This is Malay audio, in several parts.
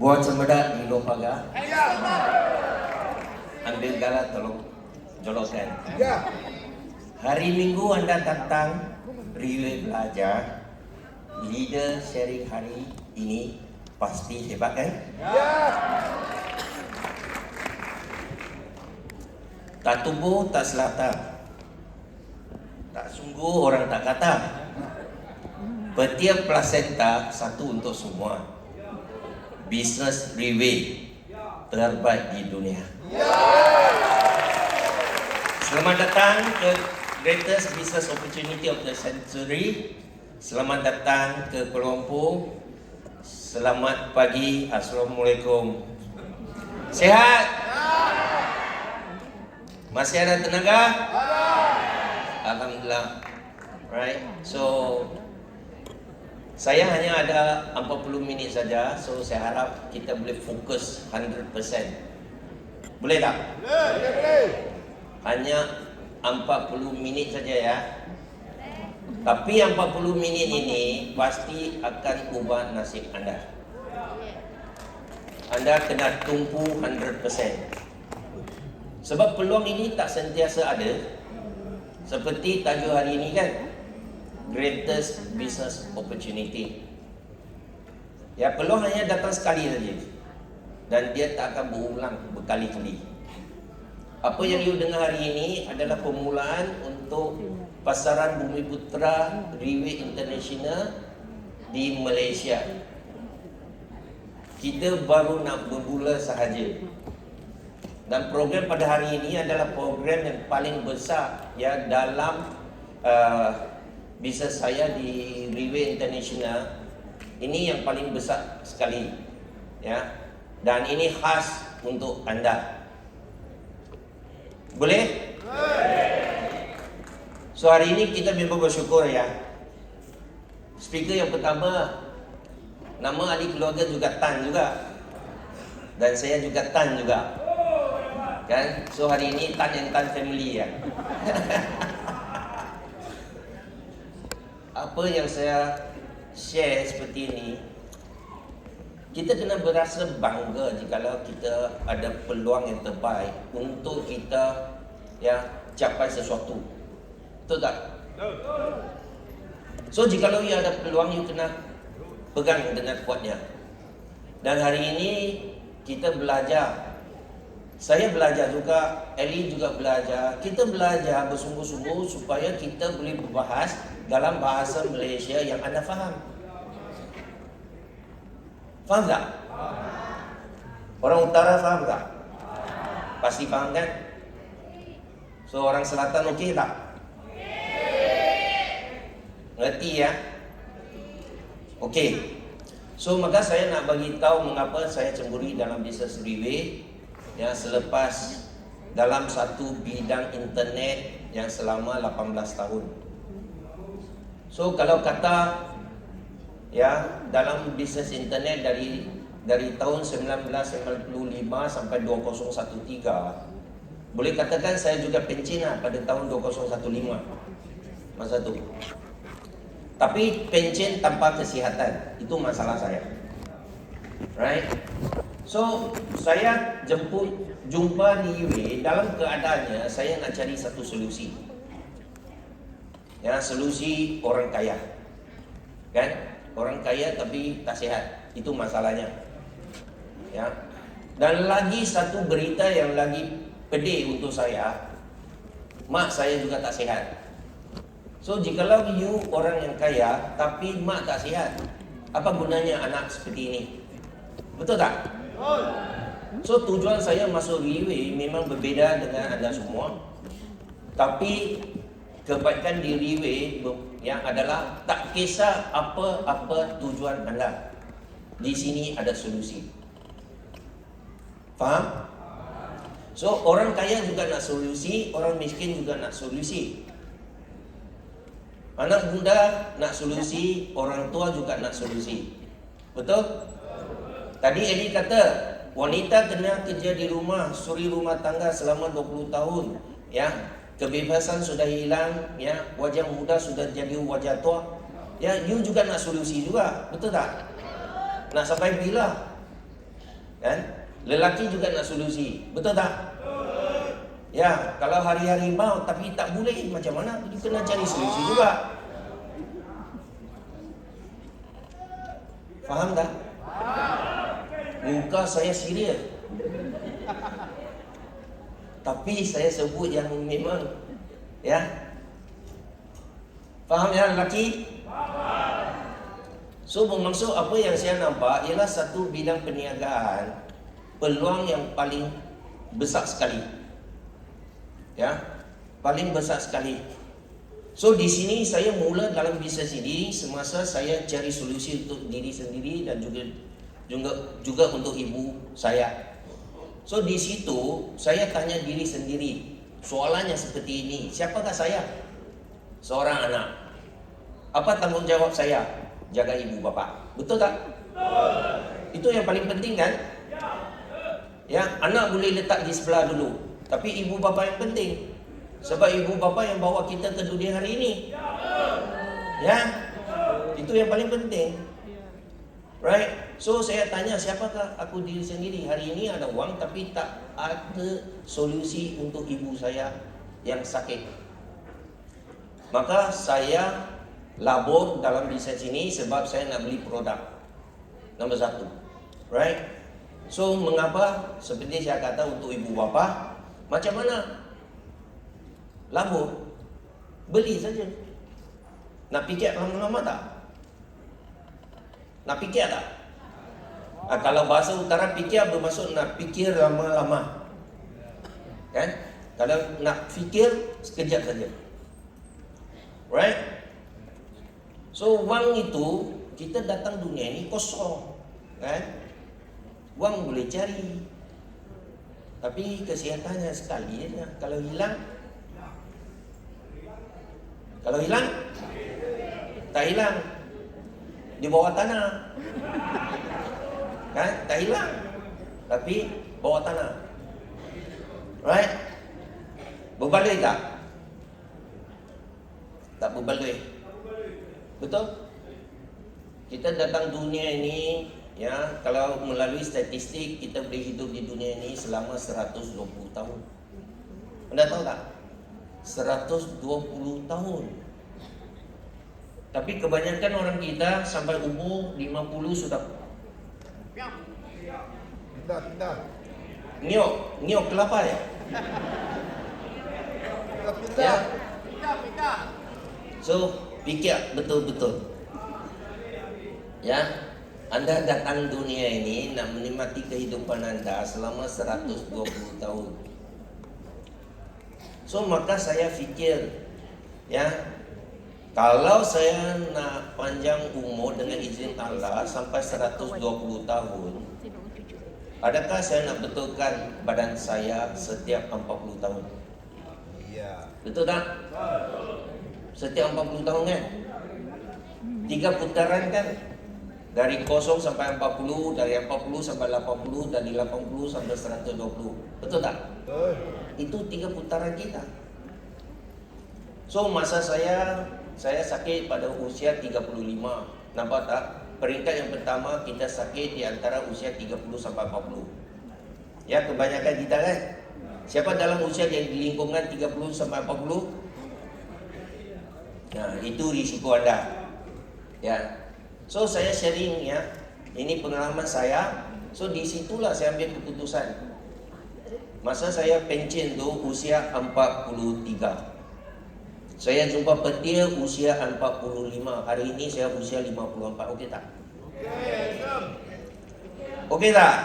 Buat semeda di Lopaga. Ambil gala tolong joloskan. Hari Minggu Anda datang Riwe belajar, leader sharing hari ini pasti hebat kan? Tak tubuh, tak selata. Tak sungguh, orang tak kata. Petiap plasenta, satu untuk semua. Bisnes Riwe terbaik di dunia. Selamat datang ke greatest business opportunity of the century. Selamat datang ke Kuala Lumpur. Selamat pagi. Assalamualaikum. Sehat? Masih ada tenaga? Alhamdulillah. Right. So saya hanya ada 40 minit saja. So saya harap kita boleh fokus 100%. Boleh tak? Boleh. Hanya 40 minit saja ya. Tapi 40 minit ini pasti akan ubah nasib anda. Anda kena tumpu 100%. Sebab peluang ini tak sentiasa ada. Seperti tajuk hari ini kan, greatest business opportunity. Ya, peluang hanya datang sekali saja. Dan dia tak akan berulang berkali-kali. Apa yang you dengar hari ini adalah permulaan untuk pasaran Bumiputera Riwe International di Malaysia. Kita baru nak bermula sahaja. Dan program pada hari ini adalah program yang paling besar ya dalam bisnes saya di Riwe International. Ini yang paling besar sekali ya. Dan ini khas untuk anda. Boleh? So hari ini kita memang bersyukur ya. Speaker yang pertama, nama adik keluarga juga Tan juga. Dan saya juga Tan juga. Kan? So hari ini Tan and Tan family ya. Apa yang saya share seperti ini, kita kena berasa bangga jikalau kita ada peluang yang terbaik untuk kita ya capai sesuatu. Betul tak? So jikalau you ada peluang, you kena pegang dengan kuatnya. Dan hari ini kita belajar. Saya belajar juga, Ellie juga belajar. Kita belajar bersungguh-sungguh supaya kita boleh berbahas dalam bahasa Malaysia yang anda faham. Faham tak? Orang utara faham tak? Pasti faham kan? So orang selatan okey tak? Ngerti ya? Okey. So maka saya nak bagi tahu mengapa saya cemburi dalam bisnes Riwe. Ya, selepas dalam satu bidang internet yang selama 18 tahun. So kalau kata ya dalam bisnes internet dari tahun 1995 sampai 2013, boleh katakan saya juga pencen pada tahun 2015 masa tu. Tapi pencen tanpa kesihatan, itu masalah saya. Right? So, saya jumpa Riwe dalam keadaannya saya nak cari satu solusi. Ya, solusi orang kaya. Kan? Orang kaya tapi tak sihat. Itu masalahnya. Ya. Dan lagi satu berita yang lagi pedih untuk saya, mak saya juga tak sihat. So, jikalau you orang yang kaya tapi mak tak sihat, apa gunanya anak seperti ini? Betul tak? So tujuan saya masuk Riwe memang berbeza dengan anda semua. Tapi kebaikan di Riwe yang adalah tak kisah apa-apa tujuan anda. Di sini ada solusi. Faham? So orang kaya juga nak solusi, orang miskin juga nak solusi. Anak muda nak solusi, orang tua juga nak solusi. Betul? Tadi Eli kata, wanita kena kerja di rumah, suri rumah tangga selama 20 tahun. Ya, kebebasan sudah hilang, ya, wajah muda sudah jadi wajah tua. Ya, you juga nak solusi juga, betul tak? Nak sampai bila? Kan? Lelaki juga nak solusi. Betul tak? Ya, kalau hari-hari mau tapi tak boleh, macam mana? Dia kena cari solusi juga. Faham tak? Muka saya serius, tapi saya sebut yang memang, ya. Faham ya lelaki? So bermaksud apa yang saya nampak ialah satu bidang perniagaan, peluang yang paling besar sekali. Ya, paling besar sekali. So di sini saya mula dalam bisnes ini semasa saya cari solusi untuk diri sendiri dan juga untuk ibu saya. So di situ saya tanya diri sendiri, soalannya seperti ini, siapakah saya? Seorang anak. Apa tanggung jawab saya? Jaga ibu bapa. Betul tak? Itu yang paling penting kan? Ya, anak boleh letak di sebelah dulu, tapi ibu bapa yang penting. Sebab ibu bapa yang bawa kita ke dunia hari ini. Ya, itu yang paling penting. Right? So saya tanya, siapakah aku diri sendiri? Hari ini ada uang tapi tak ada solusi untuk ibu saya yang sakit. Maka saya labur dalam bisnes ini sebab saya nak beli produk. Nombor satu. Right? So mengapa seperti saya kata untuk ibu bapa, macam mana? Labur, beli saja. Nak fikir lama-lama tak? Nak fikir tak? Kalau bahasa utara fikir bermaksud nak fikir lama-lama. Kan? Kalau nak fikir sekejap saja. Right? So wang itu kita datang dunia ini kosong. Kan? Wang boleh cari, tapi kesehatannya sekali aja. Kalau hilang, tak hilang, di bawah tanah. Kan? Tak hilang, tapi bawah tanah. Right? Berbaloi tak? Tak berbaloi. Betul? Kita datang dunia ini, ya, kalau melalui statistik kita boleh hidup di dunia ini selama 120 tahun. Anda tahu tak? 120 tahun. Tapi kebanyakan orang kita sampai umur 50 sudah Niok kelapa ya? Ya. So, fikir betul-betul. Ya, Anda datang dunia ini nak menikmati kehidupan Anda selama 120 tahun. So maka saya fikir, ya, kalau saya nak panjang umur dengan izin Allah sampai 120 tahun, adakah saya nak betulkan badan saya setiap 40 tahun? Iya. Betul tak? Setiap 40 tahun kan? 3 putaran kan? Dari 0 sampai 40, dari 40 sampai 80, dari 80 sampai 120. Betul tak? Betul. Itu 3 putaran kita. So masa saya sakit pada usia 35. Nampak tak? Peringkat yang pertama kita sakit di antara usia 30 sampai 40. Ya, kebanyakan kita kan? Siapa dalam usia yang di lingkungan 30 sampai 40? Nah, itu risiko Anda. Ya. So saya sharing, ya. Ini pengalaman saya. So disitulah saya ambil keputusan. Masa saya pencen tu usia 43. Saya jumpa petir usia 45. Hari ini saya usia 54. Okey tak? Okey tak?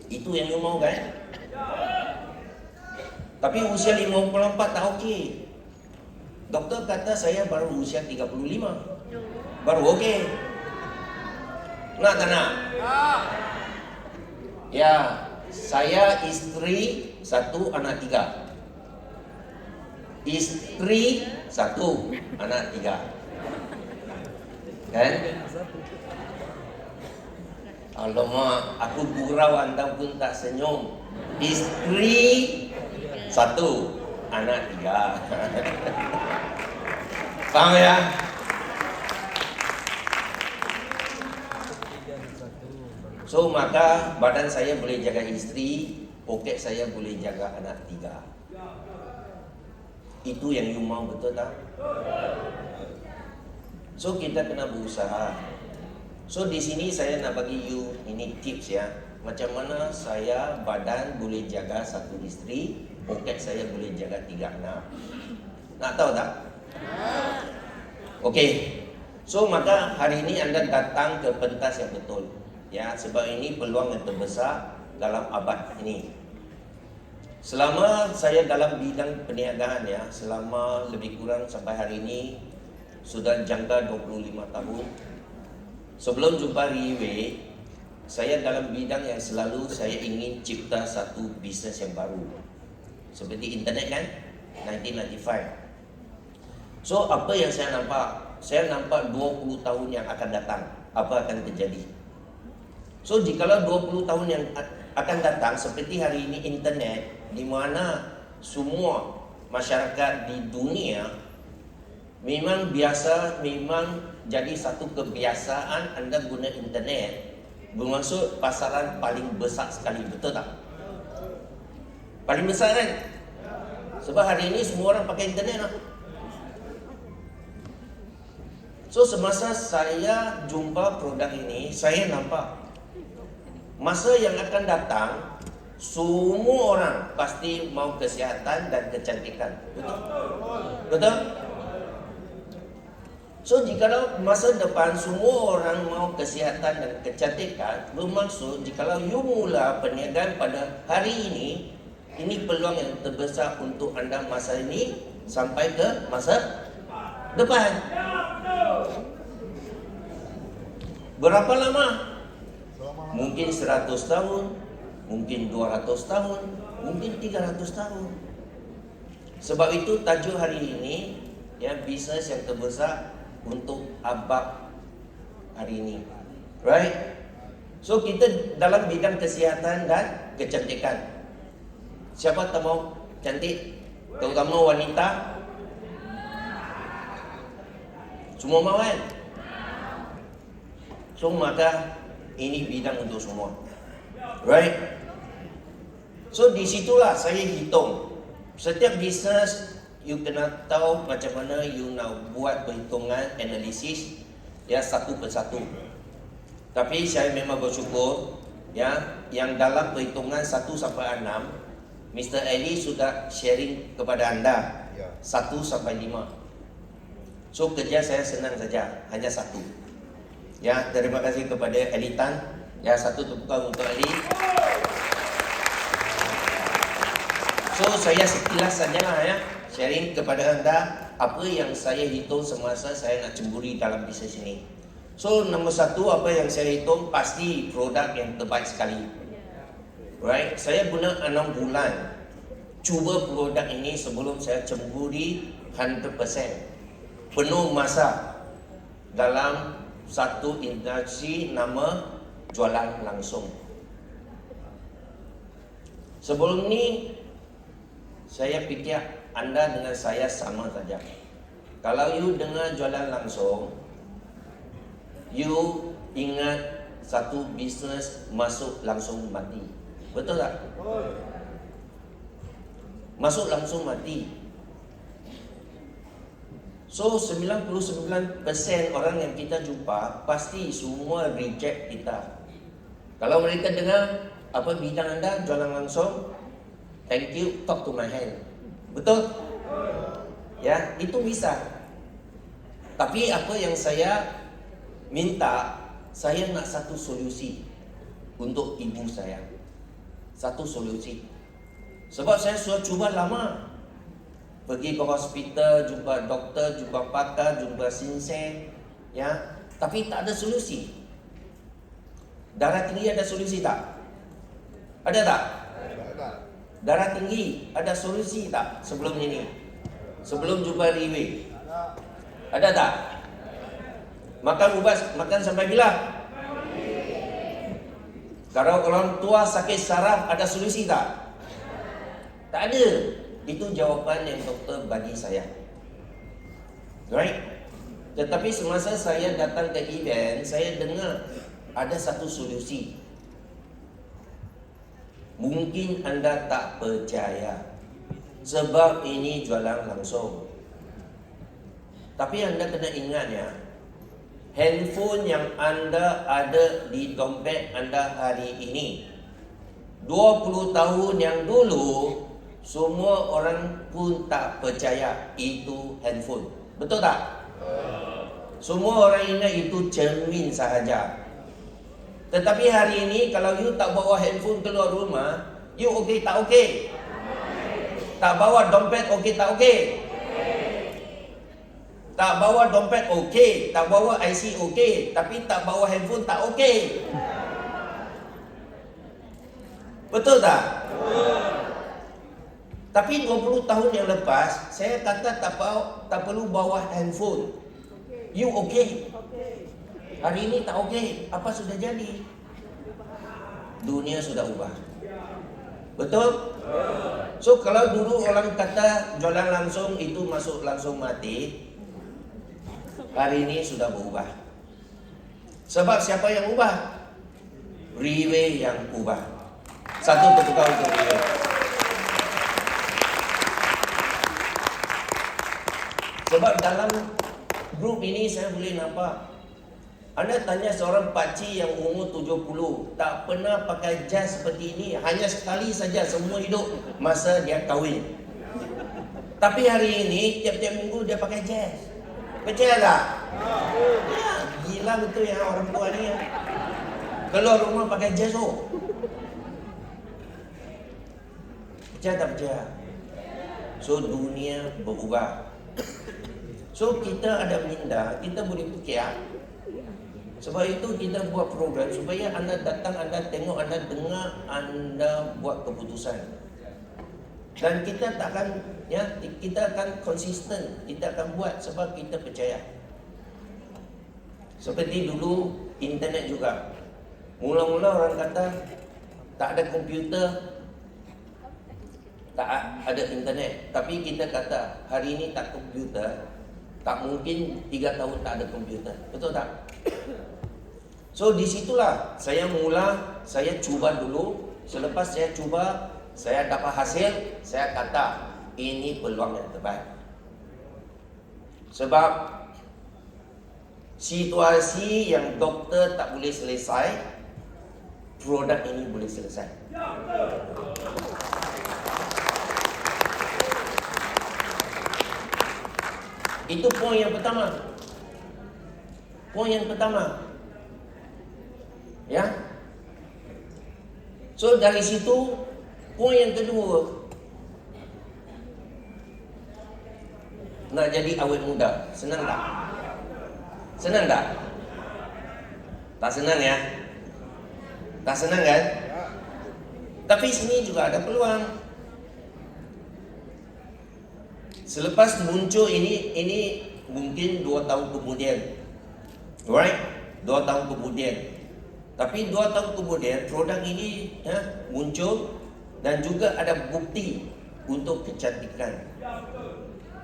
Itu yang you mau kan? Tapi usia 54 tak okey. Doktor kata saya baru usia 35. Baru okey. Nak tak nak? Ya, saya isteri 1, anak 3. Isteri 1, anak 3. Kan? Alamak, aku gurau Anda pun tak senyum. Isteri 1, anak 3. Faham ya? So maka badan saya boleh jaga isteri, poket saya boleh jaga anak 3. Itu yang you mau, betul tak? So kita kena berusaha. So di sini saya nak bagi you ini tips ya. Macam mana saya badan boleh jaga 1 isteri, poket saya boleh jaga 3 anak. Nak tahu tak? Okey. So maka hari ini anda datang ke pentas yang betul. Ya, sebab ini peluang yang terbesar dalam abad ini. Selama saya dalam bidang perniagaan ya, selama lebih kurang sampai hari ini sudah jangka 25 tahun. Sebelum jumpa Riway, saya dalam bidang yang selalu saya ingin cipta satu bisnes yang baru. Seperti internet kan, 1995. So apa yang saya nampak? Saya nampak 20 tahun yang akan datang, apa akan terjadi. So jikalau 20 tahun yang akan datang seperti hari ini internet, di mana semua masyarakat di dunia memang biasa, memang jadi satu kebiasaan anda guna internet, bermaksud pasaran paling besar sekali, betul tak? Paling besar kan? Sebab hari ini semua orang pakai internet lah. So semasa saya jumpa produk ini, saya nampak masa yang akan datang semua orang pasti mau kesihatan dan kecantikan. Betul? Betul? So jikalau masa depan semua orang mau kesihatan dan kecantikan, bermaksud jikalau you mula perniagaan pada hari ini peluang yang terbesar untuk anda masa ini sampai ke masa depan. Berapa lama? Mungkin 100 tahun, mungkin 200 tahun, mungkin 300 tahun. Sebab itu tajuk hari ini ya, bisnes yang terbesar untuk abad hari ini. Right? So kita dalam bidang kesihatan dan kecantikan. Siapa tak mau cantik? Terutama wanita. Semua mau kan? So maka ini bidang untuk semua. Right? So di situlah saya hitung. Setiap bisnes you kena tahu macam mana you nak buat perhitungan, analisis ya, satu persatu. Tapi saya memang bersyukur ya, yang dalam perhitungan 1 sampai 6 Mr. Ali sudah sharing kepada anda 1 sampai 5. So kerja saya senang saja, hanya 1. Ya, terima kasih kepada Ali Tan. Ya, satu tepukan untuk Ali. So saya sekilas sajalah ya, sharing kepada anda apa yang saya hitung semasa saya nak cemburi dalam bisnes ini. So nombor 1, apa yang saya hitung pasti produk yang terbaik sekali. Right? Saya guna 6 bulan cuba produk ini sebelum saya cemburi 100%. Penuh masa dalam satu industri nama jualan langsung. Sebelum ni saya fikir anda dengan saya sama saja. Kalau you dengar jualan langsung, you ingat satu bisnes masuk langsung mati. Betul tak? Masuk langsung mati. So 99% orang yang kita jumpa pasti semua reject kita. Kalau mereka dengar apa bidang anda jualan langsung, thank you, talk to my hand. Betul? Ya, itu bisa. Tapi apa yang saya minta, saya nak satu solusi untuk ibu saya. Satu solusi. Sebab saya sudah cuba lama. Pergi ke hospital, jumpa doktor, jumpa pakar, jumpa sinseng, ya, tapi tak ada solusi. Darah tinggi ada solusi tak? Ada tak? Darah tinggi ada solusi tak sebelum ini? Sebelum jumpa Riway? Ada tak? Makan ubat, makan sampai bila? Kalau orang tua sakit saraf ada solusi tak? Tak ada. Itu jawapan yang doktor bagi saya. Right? Tetapi semasa saya datang ke event, saya dengar ada satu solusi. Mungkin anda tak percaya sebab ini jualan langsung. Tapi anda kena ingat ya, handphone yang anda ada di dompet anda hari ini, 20 tahun yang dulu semua orang pun tak percaya itu handphone. Betul tak? Semua orang ingat itu cermin sahaja. Tetapi hari ini kalau you tak bawa handphone keluar rumah, you okey tak okey? Tak bawa dompet okey tak okey? Tak bawa dompet okey, tak bawa IC okey, tapi tak bawa handphone tak okey. Betul tak? Tapi 20 tahun yang lepas, saya kata tak perlu bawa handphone. You okey? Hari ini tak okey. Apa sudah jadi? Dunia sudah ubah. Betul? So kalau dulu orang kata jualan langsung itu masuk langsung mati, hari ini sudah berubah. Sebab siapa yang ubah? Riway yang ubah. Satu ketukar untuk Riway. Sebab dalam grup ini saya boleh nampak, anda tanya seorang pakcik yang umur 70, tak pernah pakai jas seperti ini, hanya sekali saja semua hidup masa dia kahwin. Tapi hari ini tiap-tiap minggu dia pakai jas. Percaya tak? Ya, gila betul yang orang tua ni. Keluar rumah pakai jas tu. Percaya tak percaya? So dunia berubah. So kita ada minda, kita boleh fikir. Sebab itu kita buat program supaya anda datang, anda tengok, anda dengar, anda buat keputusan. Dan kita takkan, ya, kita akan konsisten, kita akan buat sebab kita percaya. Seperti dulu internet juga. Mula-mula orang kata tak ada komputer, tak ada internet. Tapi kita kata hari ini tak komputer, tak mungkin 3 tahun tak ada komputer. Betul tak? So disitulah saya mula, saya cuba dulu. Selepas saya cuba, saya dapat hasil, saya kata ini peluang yang terbaik. Sebab situasi yang doktor tak boleh selesai, produk ini boleh selesai. Itu poin yang pertama. Poin yang pertama. Ya. So dari situ, poin yang kedua, nak jadi awet muda, senang tak? Senang tak? Tak senang ya? Tak senang kan? Tapi sini juga ada peluang. Selepas muncul ini mungkin 2 tahun kemudian. Alright? 2 tahun kemudian. Tapi 2 tahun kemudian produk ini muncul dan juga ada bukti untuk kecantikan.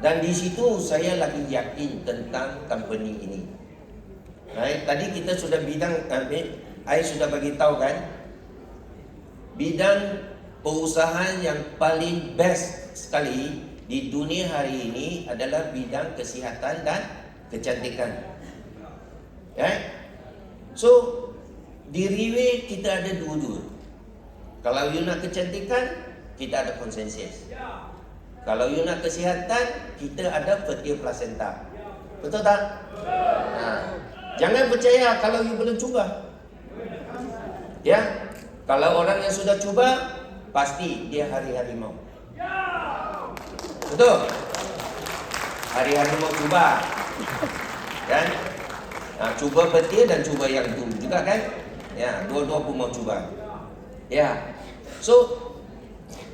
Dan di situ saya lagi yakin tentang company ini. Right? Tadi kita sudah saya sudah bagi tahu kan, bidang perusahaan yang paling best sekali di dunia hari ini adalah bidang kesihatan dan kecantikan. Right? So di Riway kita ada dua-dua. Kalau you nak kecantikan, kita ada konsensus. Kalau you nak kesihatan, kita ada fertile placenta. Betul tak? Jangan percaya kalau you belum cuba. Ya, kalau orang yang sudah cuba, pasti dia hari-hari mau. Betul? Hari-hari mau cuba. Kan? Cuba fertile dan cuba yang itu juga kan? Ya, dua-dua pun mau cuba. Ya. So,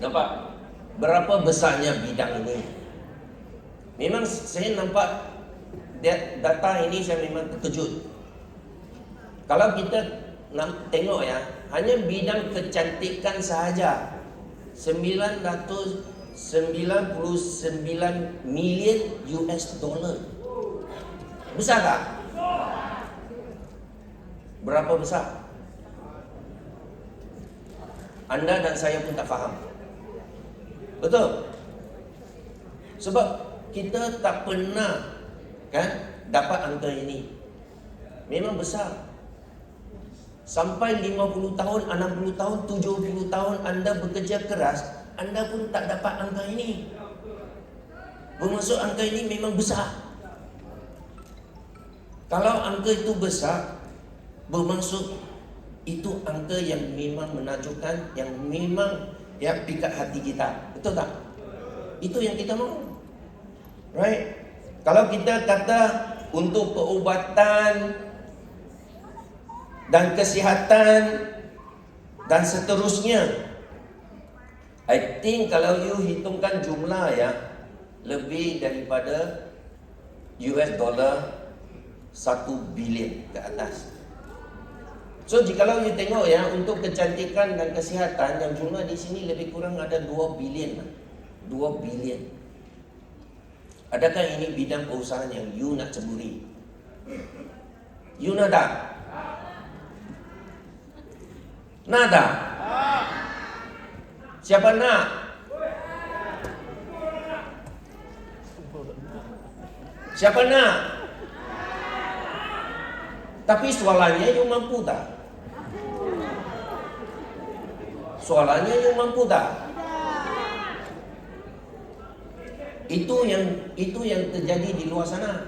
nampak berapa besarnya bidang ini. Memang saya nampak data ini, saya memang terkejut. Kalau kita tengok ya, hanya bidang kecantikan sahaja 999 million US dollar. Besar tak? Berapa besar? Anda dan saya pun tak faham. Betul? Sebab kita tak pernah kan dapat angka ini. Memang besar. Sampai 50 tahun, 60 tahun, 70 tahun anda bekerja keras, anda pun tak dapat angka ini. Bermaksud angka ini memang besar. Kalau angka itu besar, bermaksud itu angka yang memang menakjubkan, yang memang pikat hati kita. Betul tak? Itu yang kita mahu. Right? Kalau kita kata untuk perubatan dan kesihatan dan seterusnya, I think kalau you hitungkan jumlah lebih daripada US dollar 1 bilion ke atas. So jikalau you tengok untuk kecantikan dan kesihatan, yang jumlah di sini lebih kurang ada 2 bilion. 2 bilion. Adakah ini bidang perusahaan yang you nak ceburi? You nak tak? Nak tak? Siapa nak? Siapa nak? Tapi soalannya you mampu tak? Soalannya you mampu tak? Itu yang terjadi di luar sana.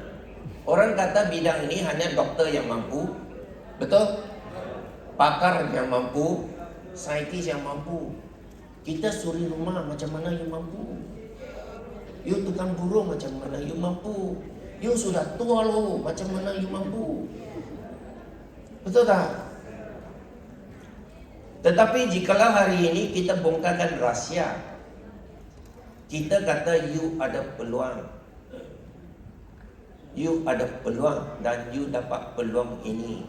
Orang kata bidang ini hanya doktor yang mampu. Betul? Pakar yang mampu, saintis yang mampu. Kita suri rumah macam mana you mampu? You tukang buruh macam mana you mampu? You sudah tua loh, macam mana you mampu? Betul tak? Tetapi jikalau hari ini kita bongkarkan rahsia, kita kata you ada peluang. You ada peluang dan you dapat peluang ini.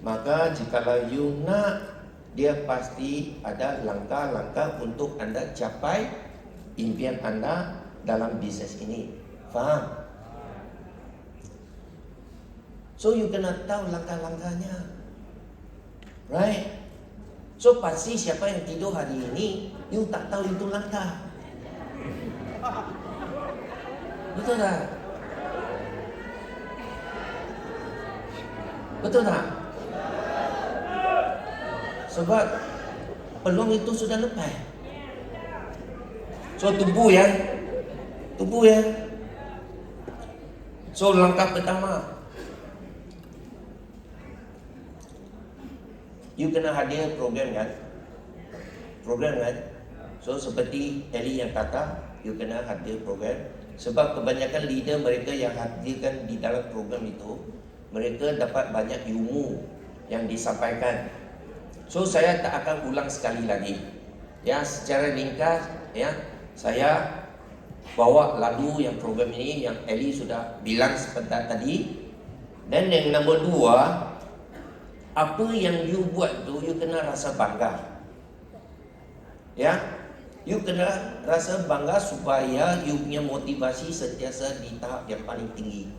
Maka jikalau you nak, dia pasti ada langkah-langkah untuk anda capai impian anda dalam bisnes ini. Faham? So you kena tahu langkah-langkahnya. Right? So pasti siapa yang tidur hari ini, you tak tahu itu langkah. Betul tak? Betul tak? Sebab peluang itu sudah lepas. So tubuh tubuh So langkah pertama, you kena hadir program kan? So seperti Ellie yang kata, you kena hadir program. Sebab kebanyakan leader mereka yang hadirkan di dalam program itu, mereka dapat banyak ilmu yang disampaikan. So saya tak akan ulang sekali lagi. Secara ringkas saya bawa lalu yang program ini yang Ellie sudah bilang sebentar tadi. Dan yang nombor 2, apa yang you buat tu, you kena rasa bangga. You kena rasa bangga supaya you punya motivasi sentiasa di tahap yang paling tinggi.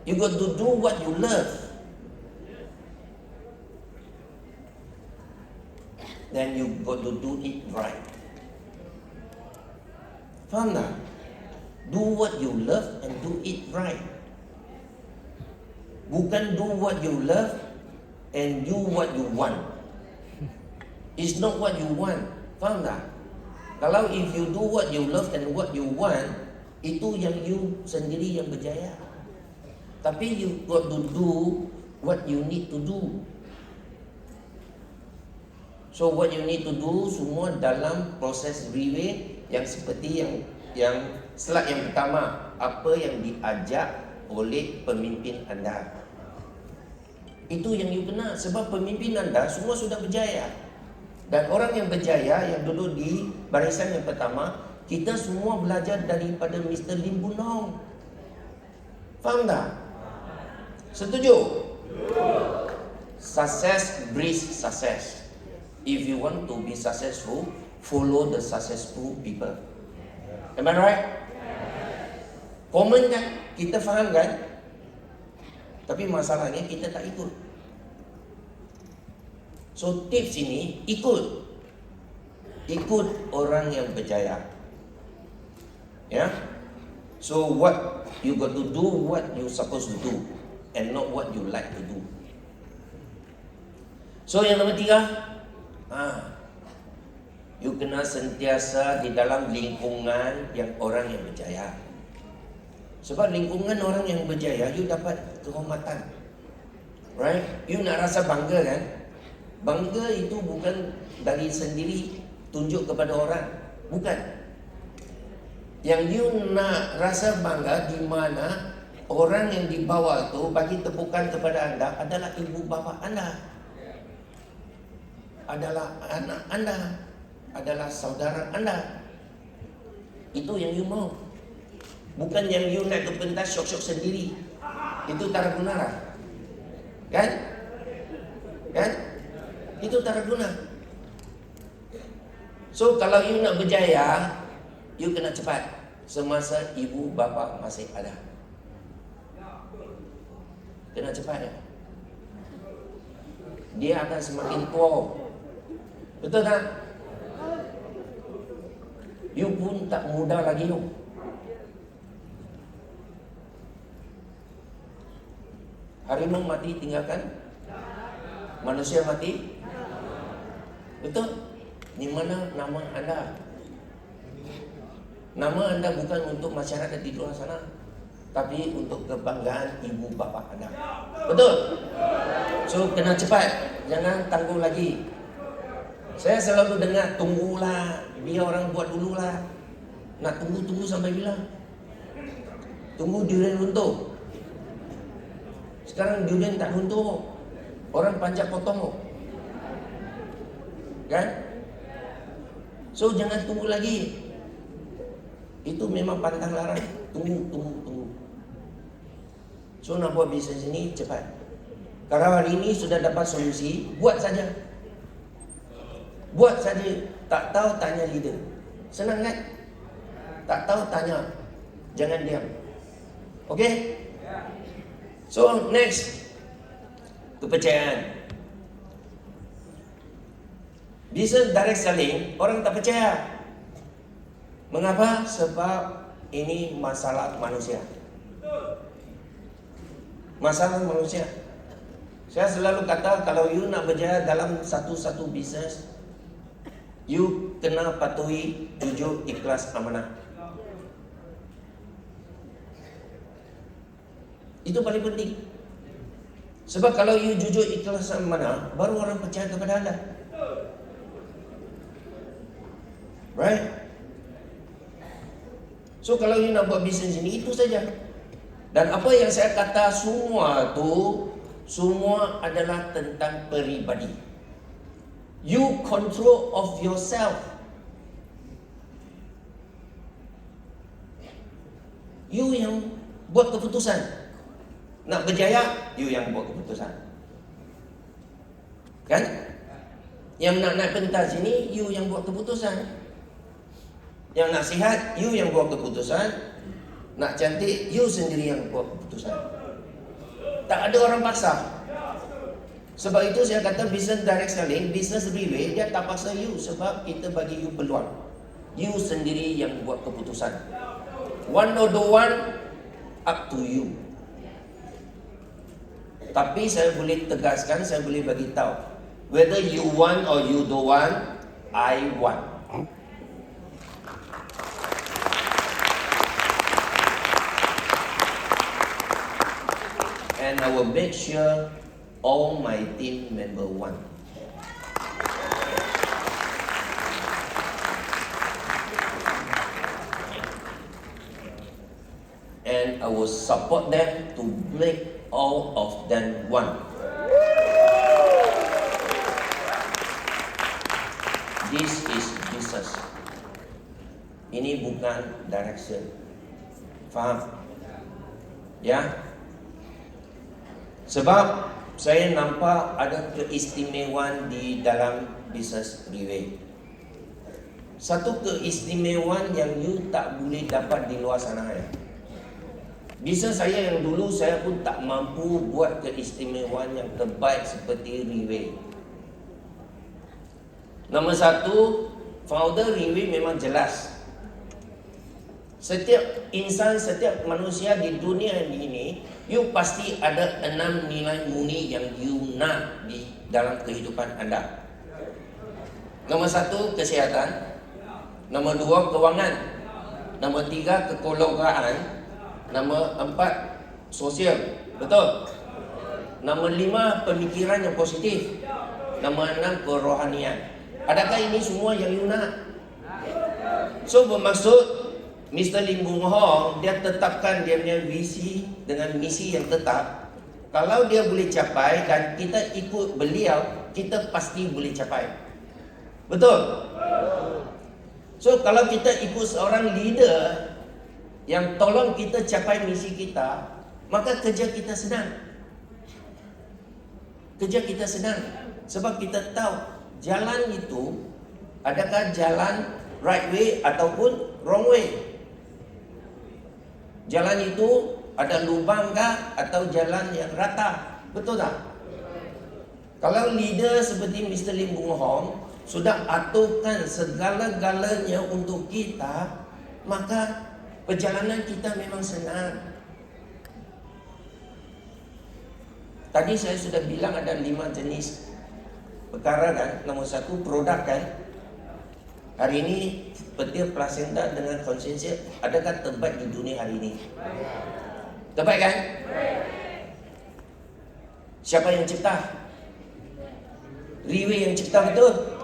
You got to do what you love. Then you got to do it right. Faham tak? Do what you love and do it right. Bukan do what you love and do what you want. It's not what you want. Faham tak? Kalau if you do what you love and what you want, itu yang you sendiri yang berjaya. Tapi you got to do what you need to do. So what you need to do semua dalam proses relay yang seperti yang slide yang pertama, apa yang diajak oleh pemimpin anda. Itu yang you kena, sebab pemimpin anda semua sudah berjaya. Dan orang yang berjaya yang duduk di barisan yang pertama, kita semua belajar daripada Mr. Lim Boon Hong. Faham tak? Setuju? Success breeds success. If you want to be successful, follow the successful people. Am I right? Common kan? Kita faham kan? Tapi masalahnya kita tak ikut. So tips ini ikut orang yang berjaya. Ya. So what you got to do, what you supposed to do, and not what you like to do. So yang nombor 3, you kena sentiasa di dalam lingkungan yang orang yang berjaya. Sebab lingkungan orang yang berjaya, you dapat kehormatan. Right? You nak rasa bangga kan? Bangga itu bukan dari sendiri tunjuk kepada orang. Bukan. Yang you nak rasa bangga di mana orang yang di bawah itu bagi tepukan kepada anda adalah ibu bapa anda, adalah anak anda, adalah saudara anda. Itu yang you mau. Bukan yang you naik ke pentas syok-syok sendiri. Itu tak guna lah. Kan? Itu tak guna. So kalau you nak berjaya, you kena cepat semasa ibu bapa masih ada. Kena cepat ya. Dia akan semakin tua. Betul tak? You pun tak muda lagi you. Harimau mati tinggalkan manusia mati. Betul? Di mana nama anda? Nama anda bukan untuk masyarakat di luar sana, tapi untuk kebanggaan ibu bapa anda. Betul? So kena cepat, jangan tangguh lagi. Saya selalu dengar, tunggulah, biar orang buat dululah. Nak tunggu sampai bila? Tunggu durian runtuh. Sekarang durian tak runtuh, orang panjat potong. Kan? So jangan tunggu lagi. Itu memang pantang larang. Tunggu. So nak buat bisnes ini cepat. Kalau hari ini sudah dapat solusi, buat saja. Buat saja. Tak tahu tanya leader. Senang kan? Tak tahu tanya. Jangan diam. Okay? So next, kepercayaan. Business direct selling, orang tak percaya. Mengapa? Sebab ini masalah manusia. Masalah manusia. Saya selalu kata, kalau you nak berjaya dalam satu bisnes, you kena patuhi jujur, ikhlas, amanah. Itu paling penting. Sebab kalau you jujur, ikhlas, amanah, baru orang percaya kepada anda. Right? So kalau you nak buat bisnes ini, itu saja. Dan apa yang saya kata semua adalah tentang peribadi. You control of yourself. You yang buat keputusan. Nak berjaya, you yang buat keputusan. Kan? Yang nak naik pentas ini, you yang buat keputusan. Yang nak sihat, you yang buat keputusan. Nak cantik, you sendiri yang buat keputusan. Tak ada orang paksa. Sebab itu saya kata business direct selling, business relay, dia tak paksa you. Sebab kita bagi you peluang. You sendiri yang buat keputusan. One or the one, up to you. Tapi saya boleh tegaskan, saya boleh bagi tahu, whether you want or you don't want, I want. And I will make sure all my team member want. And I will support them to make all of them want. This is business. Ini bukan direction. Faham? Ya? Sebab saya nampak ada keistimewaan di dalam bisnes relay. Satu keistimewaan yang you tak boleh dapat di luar sana ya. Bisnes saya yang dulu, saya pun tak mampu buat keistimewaan yang terbaik seperti relay. Nombor satu, founder Riway memang jelas. Setiap insan, setiap manusia di dunia ini, you pasti ada 6 nilai murni yang you nak di dalam kehidupan anda. Nombor satu, kesihatan. Nombor dua, kewangan. Nombor tiga, kekeluargaan. Nombor empat, sosial. Betul? Nombor lima, pemikiran yang positif. Nombor enam, kerohanian. Adakah ini semua yang you nak? So bermaksud Mr. Lim Boon Hong, dia tetapkan dia punya visi dengan misi yang tetap. Kalau dia boleh capai dan kita ikut beliau, kita pasti boleh capai. Betul? So kalau kita ikut seorang leader yang tolong kita capai misi kita, maka kerja kita senang. Kerja kita senang. Sebab kita tahu jalan itu adakah jalan right way ataupun wrong way. Jalan itu ada lubang kah atau jalan yang rata? Betul tak? Kalau leader seperti Mr. Lim Boon Hong sudah aturkan segala-galanya untuk kita, maka perjalanan kita memang senang. Tadi saya sudah bilang ada 5 jenis perkara kan. Nombor satu, produk kan. Hari ini petir plasenta dengan konsensus adakah terbaik di dunia hari ini? Terbaik kan? Siapa yang cipta? Riway yang cipta, betul?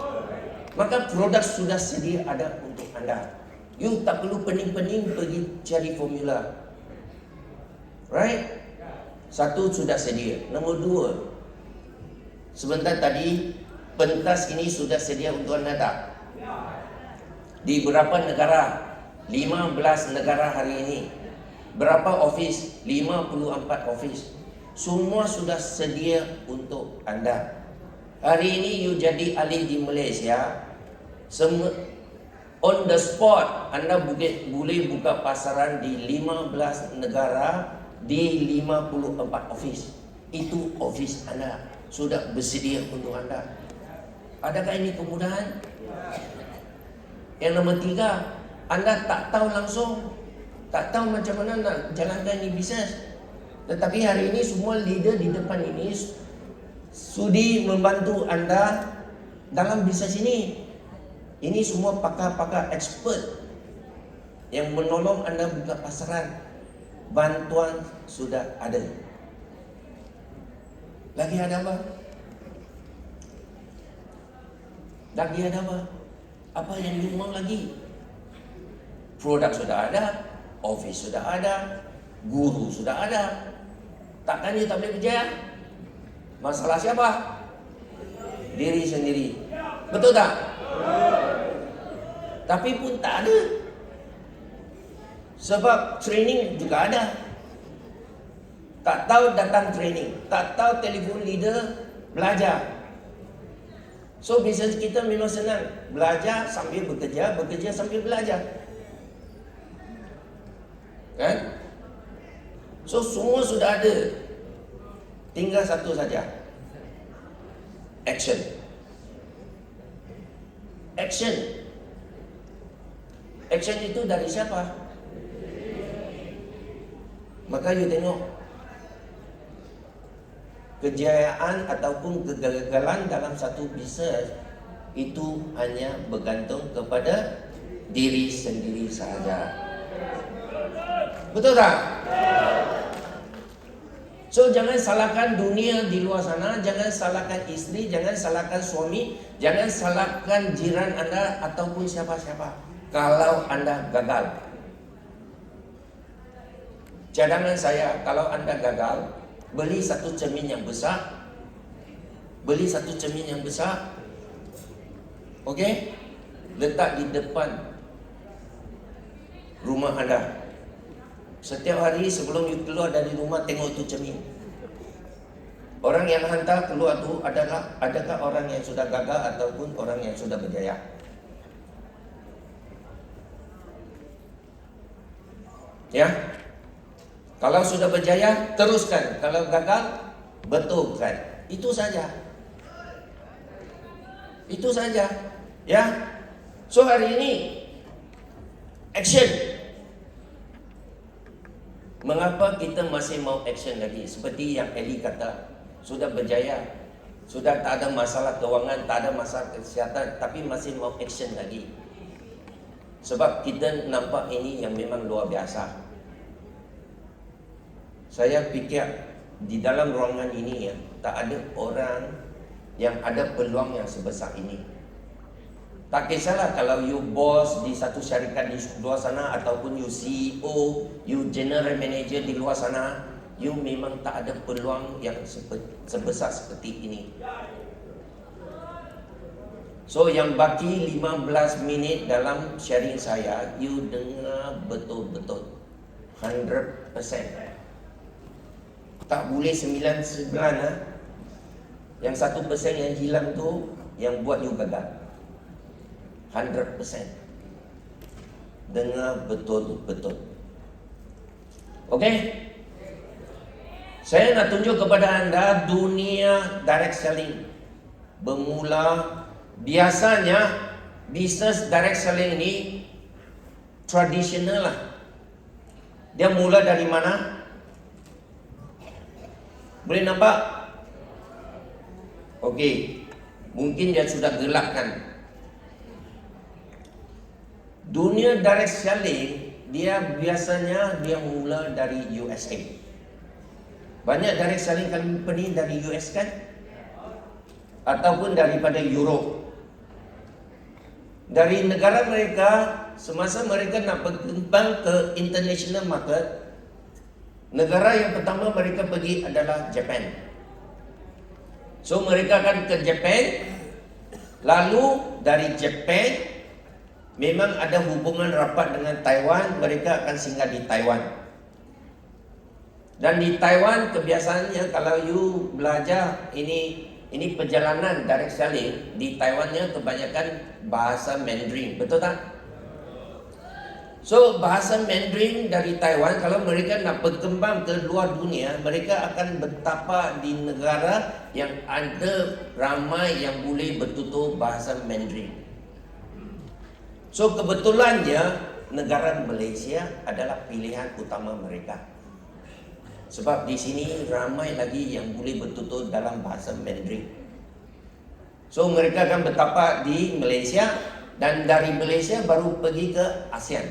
Maka produk sudah sedia ada untuk anda. You tak perlu pening-pening pergi cari formula. Right? Satu sudah sedia. Nombor dua, sebentar tadi pentas ini sudah sedia untuk anda tak? Di berapa negara? 15 negara hari ini. Berapa office? 54 office. Semua sudah sedia untuk anda. Hari ini you jadi ahli di Malaysia, on the spot anda boleh buka pasaran di 15 negara, di 54 office. Itu office anda sudah bersedia untuk anda. Adakah ini kemudahan? Yang nombor tiga, anda tak tahu langsung, tak tahu macam mana nak jalankan ini bisnes. Tetapi hari ini semua leader di depan ini sudi membantu anda dalam bisnes ini. Ini semua pakar-pakar expert yang menolong anda buka pasaran. Bantuan sudah ada. Lagi ada apa? Lagi ada apa? Apa yang you mau lagi? Produk sudah ada, office sudah ada, guru sudah ada. Takkan you tak boleh berjaya? Masalah siapa? Diri sendiri. Betul tak? Tapi pun tak ada. Sebab training juga ada. Tak tahu datang training, tak tahu telefon leader, belajar. So bisnes kita memang senang. Belajar sambil bekerja, bekerja sambil belajar. Kan? So semua sudah ada. Tinggal satu saja. Action. Action. Action itu dari siapa? Maka you tengok kejayaan ataupun kegagalan dalam satu bisnes itu hanya bergantung kepada diri sendiri sahaja. Betul tak? So jangan salahkan dunia di luar sana, jangan salahkan isteri, jangan salahkan suami, jangan salahkan jiran anda ataupun siapa-siapa kalau anda gagal. Cadangan saya, kalau anda gagal, beli satu cermin yang besar. Beli satu cermin yang besar. Okey? Letak di depan rumah anda. Setiap hari sebelum you keluar dari rumah, tengok itu cermin. Orang yang hantar keluar tu adakah orang yang sudah gagal ataupun orang yang sudah berjaya? Ya? Kalau sudah berjaya, teruskan. Kalau gagal, betulkan. Itu saja. Itu saja. Ya. So hari ini action. Mengapa kita masih mau action lagi? Seperti yang Eli kata, sudah berjaya, sudah tak ada masalah keuangan, tak ada masalah kesihatan, tapi masih mau action lagi. Sebab kita nampak ini yang memang luar biasa. Saya fikir di dalam ruangan ini ya, tak ada orang yang ada peluang yang sebesar ini. Tak kisahlah kalau you boss di satu syarikat di luar sana, ataupun you CEO, you general manager di luar sana, you memang tak ada peluang yang sebesar seperti ini. So yang baki 15 minit dalam sharing saya, you dengar betul-betul 100%. Tak boleh 99 lah. Yang 1% yang hilang tu yang buat you gagal. 100%. Dengar betul-betul. Okey? Saya nak tunjuk kepada anda dunia direct selling. Bermula, biasanya bisnes direct selling ni tradisional lah. Dia mula dari mana? Boleh nampak? Okey. Mungkin dia sudah gelap kan? Dunia direct selling dia biasanya dia mula dari USA. Banyak direct selling company dari US kan? Ataupun daripada Europe. Dari negara mereka, semasa mereka nak berkembang ke international market, negara yang pertama mereka pergi adalah Japan. So mereka akan ke Japan, lalu dari Japan memang ada hubungan rapat dengan Taiwan, mereka akan singgah di Taiwan. Dan di Taiwan kebiasaannya kalau you belajar ini perjalanan direct selling, di Taiwannya kebanyakan bahasa Mandarin, betul tak? So bahasa Mandarin dari Taiwan, kalau mereka nak berkembang ke luar dunia, mereka akan bertapak di negara yang ada ramai yang boleh bertutur bahasa Mandarin. So kebetulannya negara Malaysia adalah pilihan utama mereka. Sebab di sini ramai lagi yang boleh bertutur dalam bahasa Mandarin. So mereka akan bertapak di Malaysia, dan dari Malaysia baru pergi ke ASEAN.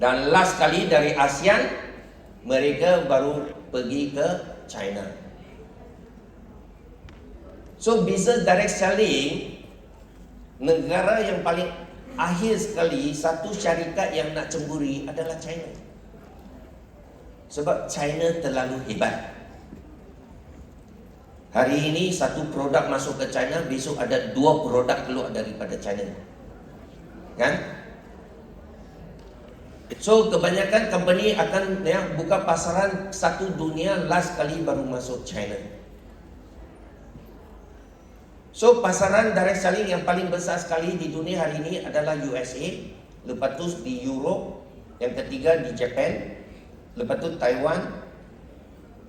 Dan last kali dari ASEAN mereka baru pergi ke China. So business direct selling, negara yang paling akhir sekali satu syarikat yang nak cemburi adalah China. Sebab China terlalu hebat. Hari ini satu produk masuk ke China, besok ada 2 produk keluar daripada China. Kan? So kebanyakan company akan buka pasaran satu dunia, last kali baru masuk China. So pasaran direct selling yang paling besar sekali di dunia hari ini adalah USA, lepas tu di Europe, yang ketiga di Japan, lepas tu Taiwan,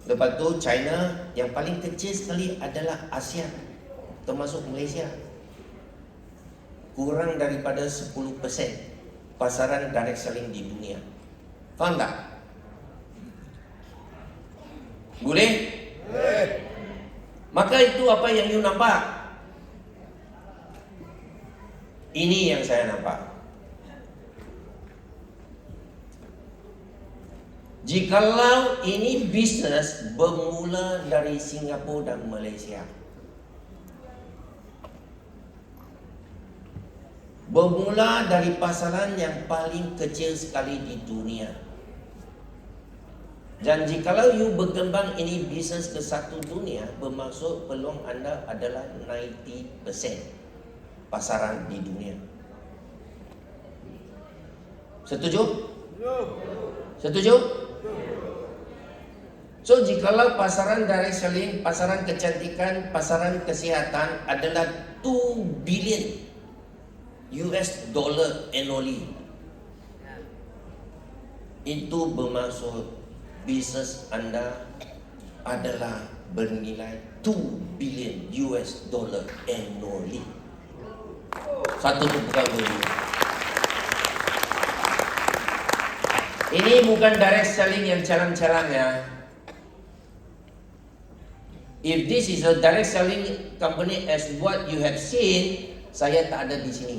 lepas tu China, yang paling kecil sekali adalah ASEAN, termasuk Malaysia. Kurang daripada 10% pasaran direct selling di dunia. Faham tak? Boleh? Maka itu apa yang you nampak? Ini yang saya nampak. Jikalau ini bisnes bermula dari Singapura dan Malaysia, bermula dari pasaran yang paling kecil sekali di dunia, dan jikalau you berkembang ini bisnes ke satu dunia, bermaksud peluang anda adalah 90% pasaran di dunia. Setuju? Setuju? So jikalau pasaran direct selling, pasaran kecantikan, pasaran kesihatan adalah 2 billion US dollar annually, itu bermaksud bisnes anda adalah bernilai 2 billion US dollar annually. Satu tepukan beri. Ini bukan direct selling yang calang-calang ya. If this is a direct selling company as what you have seen, saya tak ada di sini.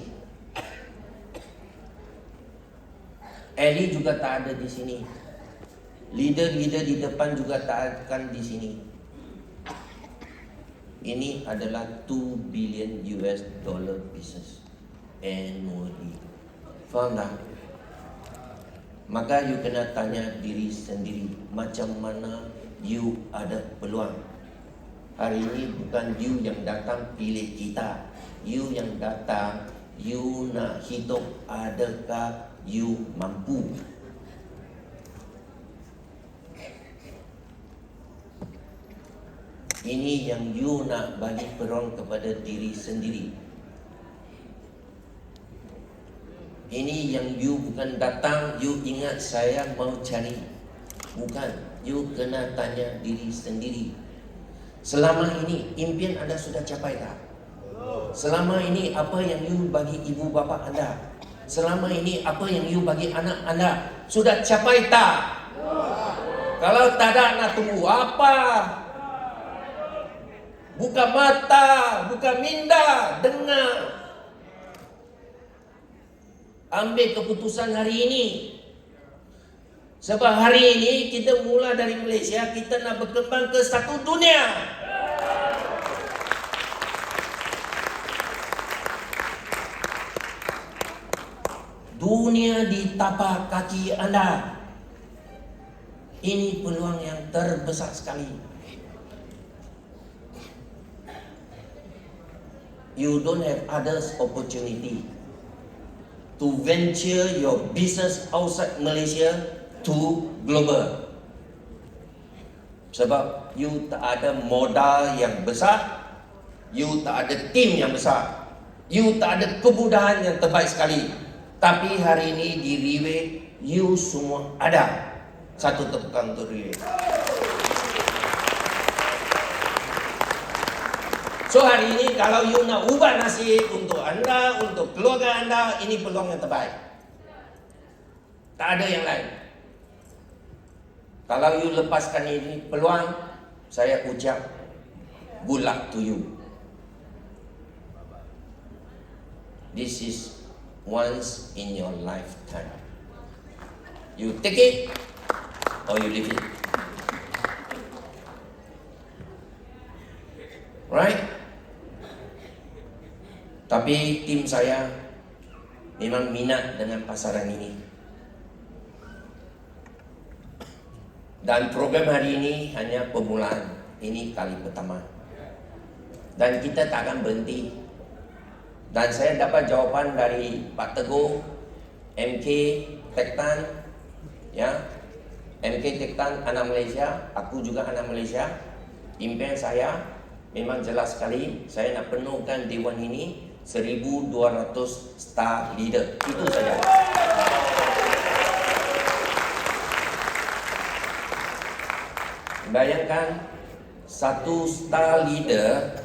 Eli juga tak ada di sini. Leader-leader di depan juga tak akan di sini. Ini adalah 2 billion US dollar business annually. Faham tak? Maka you kena tanya diri sendiri, macam mana you ada peluang. Hari ini bukan you yang datang pilih kita. You yang datang, you nak hitung adakah you mampu. Ini yang you nak bagi peluang kepada diri sendiri. Ini yang you bukan datang, you ingat saya mau cari. Bukan, you kena tanya diri sendiri. Selama ini impian anda sudah capai tak? Selama ini apa yang you bagi ibu bapa anda? Selama ini apa yang you bagi anak anda sudah capai tak? Kalau tak ada, nak tunggu apa? Buka mata, buka minda, dengar. Ambil keputusan hari ini. Sebab hari ini kita mula dari Malaysia, kita nak berkembang ke satu dunia. Dunia di tapak kaki anda. Ini peluang yang terbesar sekali. You don't have others opportunity to venture your business outside Malaysia to global. Sebab you tak ada modal yang besar, you tak ada tim yang besar, you tak ada kemudahan yang terbaik sekali. Tapi hari ini di Riway, you semua ada. Satu tepukan untuk Riway. So hari ini kalau you nak ubah nasib untuk anda, untuk keluarga anda, ini peluang yang terbaik. Tak ada yang lain. Kalau you lepaskan ini peluang, saya ucap good luck to you. This is once in your lifetime. You take it or you leave it. Right? Tapi tim saya memang minat dengan pasaran ini. Dan program hari ini hanya permulaan. Ini kali pertama. Dan kita tak akan berhenti. Dan saya dapat jawapan dari Pak Teguh, MK Tektan, ya, MK Tektan anak Malaysia, aku juga anak Malaysia. Impian saya memang jelas sekali, saya nak penuhkan dewan ini 1,200 star leader. Itu saja. Bayangkan satu star leader,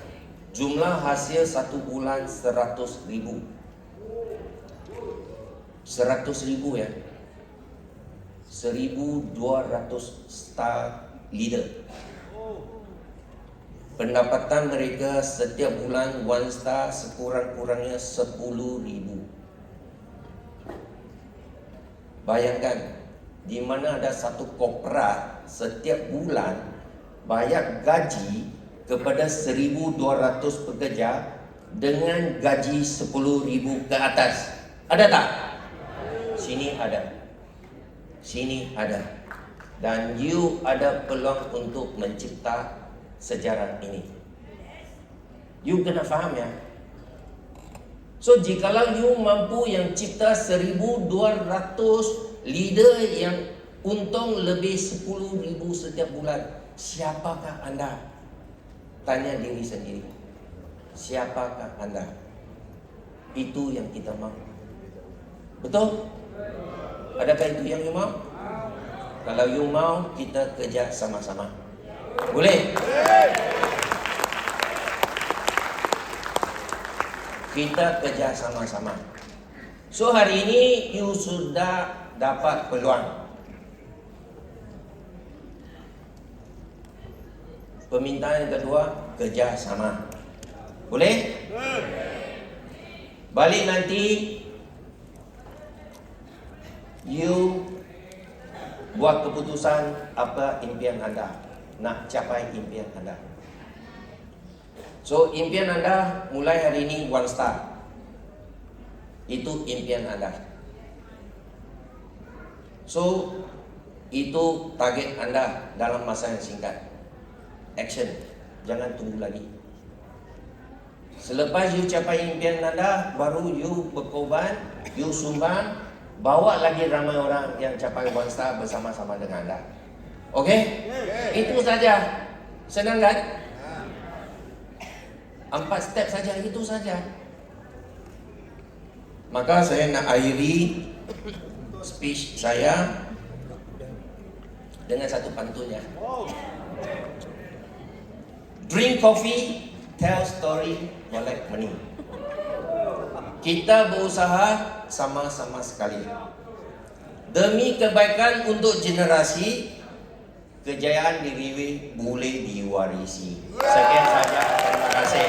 jumlah hasil satu bulan 100,000. 100,000 ya. 1,200 star leader. Pendapatan mereka setiap bulan one star sekurang-kurangnya 10,000. Bayangkan, di mana ada satu korporat setiap bulan bayar gaji kepada 1,200 pekerja dengan gaji 10,000 ke atas. Ada tak? Sini ada. Sini ada. Dan you ada peluang untuk mencipta sejarah ini. You kena faham ya. So jikalau you mampu yang cipta 1,200 leader yang untung lebih 10,000 setiap bulan, siapakah anda? Tanya diri sendiri. Siapakah anda? Itu yang kita mau. Betul? Adakah itu yang you mau? Kalau you mau, kita kerja sama-sama. Boleh? Kita kerja sama-sama. So hari ini you sudah dapat peluang. Permintaan yang kedua, kerja sama. Boleh? Balik nanti you buat keputusan apa impian anda, nak capai impian anda. So impian anda mulai hari ini one star. Itu impian anda. So itu target anda dalam masa yang singkat. Action, jangan tunggu lagi. Selepas you capai impian anda, baru you berkorban, you sumbang, bawa lagi ramai orang yang capai one star bersama-sama dengan anda. Okey? Itu saja. Senang kan? 4 step saja, itu saja. Maka saya nak akhiri speech saya dengan satu pantun ya. Drink coffee, tell story, collect money. Kita berusaha sama-sama sekali demi kebaikan untuk generasi. Kejayaan di Riweh boleh diwarisi. Sekian saja, terima kasih.